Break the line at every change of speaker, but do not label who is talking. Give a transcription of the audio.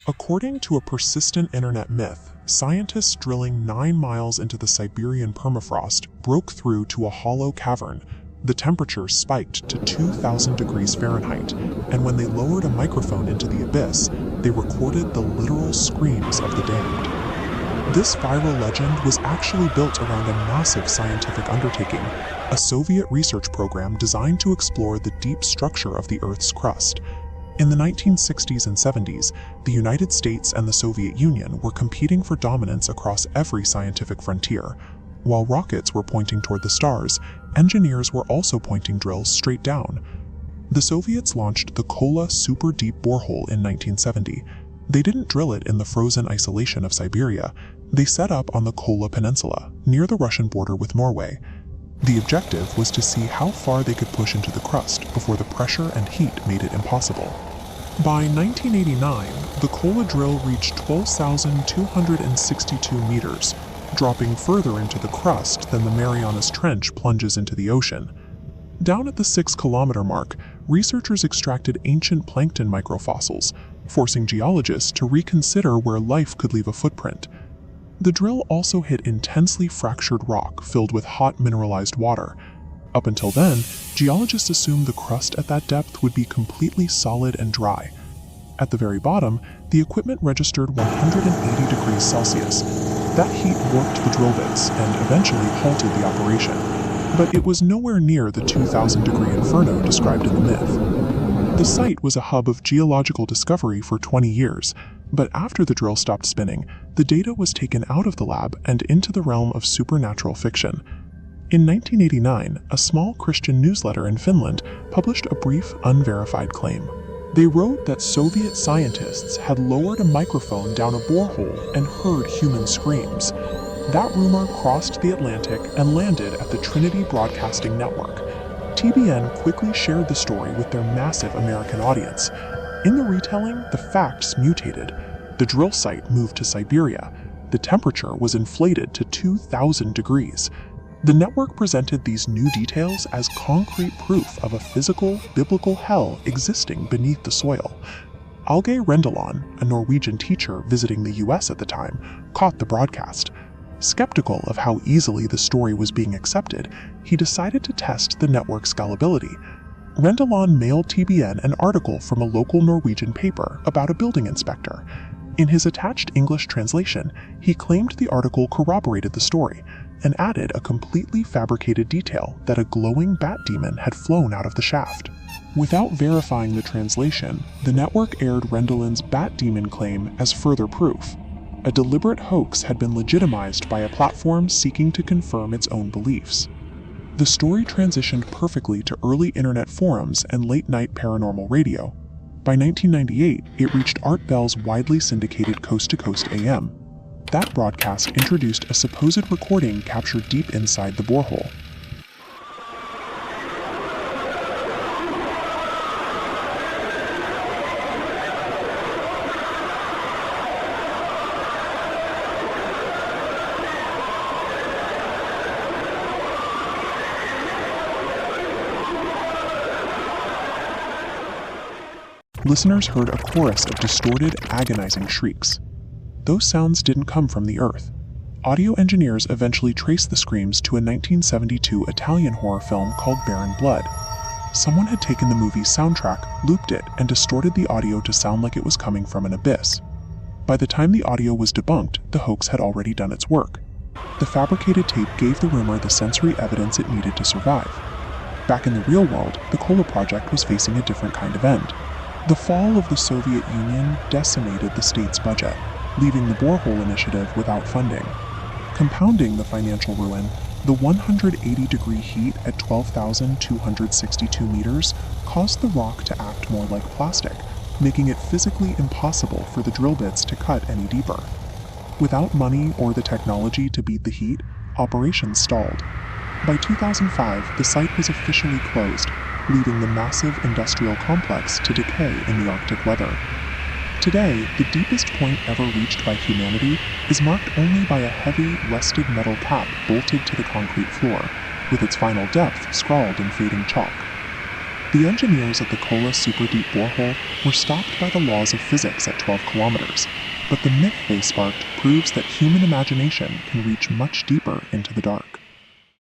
According to a persistent internet myth, scientists drilling 9 miles into the Siberian permafrost broke through to a hollow cavern. The temperature spiked to 2,000 degrees Fahrenheit, and when they lowered a microphone into the abyss, they recorded the literal screams of the damned. This viral legend was actually built around a massive scientific undertaking, a Soviet research program designed to explore the deep structure of the Earth's crust. In the 1960s and 70s, the United States and the Soviet Union were competing for dominance across every scientific frontier. While rockets were pointing toward the stars, engineers were also pointing drills straight down. The Soviets launched the Kola Superdeep Borehole in 1970. They didn't drill it in the frozen isolation of Siberia. They set up on the Kola Peninsula, near the Russian border with Norway. The objective was to see how far they could push into the crust before the pressure and heat made it impossible. By 1989, the Kola drill reached 12,262 meters, dropping further into the crust than the Marianas Trench plunges into the ocean. Down at the 6-kilometer mark, researchers extracted ancient plankton microfossils, forcing geologists to reconsider where life could leave a footprint. The drill also hit intensely fractured rock filled with hot mineralized water. Up until then, geologists assumed the crust at that depth would be completely solid and dry. At the very bottom, the equipment registered 180 degrees Celsius. That heat warped the drill bits and eventually halted the operation. But it was nowhere near the 2,000-degree inferno described in the myth. The site was a hub of geological discovery for 20 years, but after the drill stopped spinning, the data was taken out of the lab and into the realm of supernatural fiction. In 1989, a small Christian newsletter in Finland published a brief, unverified claim. They wrote that Soviet scientists had lowered a microphone down a borehole and heard human screams. That rumor crossed the Atlantic and landed at the Trinity Broadcasting Network. TBN quickly shared the story with their massive American audience. In the retelling, the facts mutated. The drill site moved to Siberia. The temperature was inflated to 2,000 degrees. The network presented these new details as concrete proof of a physical, biblical hell existing beneath the soil. Alge Rendeland, a Norwegian teacher visiting the US at the time, caught the broadcast. Skeptical of how easily the story was being accepted, he decided to test the network's gullibility. Rendeland mailed TBN an article from a local Norwegian paper about a building inspector. In his attached English translation, he claimed the article corroborated the story, and added a completely fabricated detail that a glowing bat demon had flown out of the shaft. Without verifying the translation, the network aired Rendeland's bat demon claim as further proof. A deliberate hoax had been legitimized by a platform seeking to confirm its own beliefs. The story transitioned perfectly to early internet forums and late-night paranormal radio. By 1998, it reached Art Bell's widely syndicated Coast to Coast AM. That broadcast introduced a supposed recording captured deep inside the borehole. Listeners heard a chorus of distorted, agonizing shrieks. Those sounds didn't come from the earth. Audio engineers eventually traced the screams to a 1972 Italian horror film called Barren Blood. Someone had taken the movie's soundtrack, looped it, and distorted the audio to sound like it was coming from an abyss. By the time the audio was debunked, the hoax had already done its work. The fabricated tape gave the rumor the sensory evidence it needed to survive. Back in the real world, the Kola project was facing a different kind of end. The fall of the Soviet Union decimated the state's budget, leaving the borehole initiative without funding. Compounding the financial ruin, the 180-degree heat at 12,262 meters caused the rock to act more like plastic, making it physically impossible for the drill bits to cut any deeper. Without money or the technology to beat the heat, operations stalled. By 2005, the site was officially closed, leaving the massive industrial complex to decay in the Arctic weather. Today, the deepest point ever reached by humanity is marked only by a heavy, rusted metal cap bolted to the concrete floor, with its final depth scrawled in fading chalk. The engineers at the Kola Superdeep Borehole were stopped by the laws of physics at 12 kilometers, but the myth they sparked proves that human imagination can reach much deeper into the dark.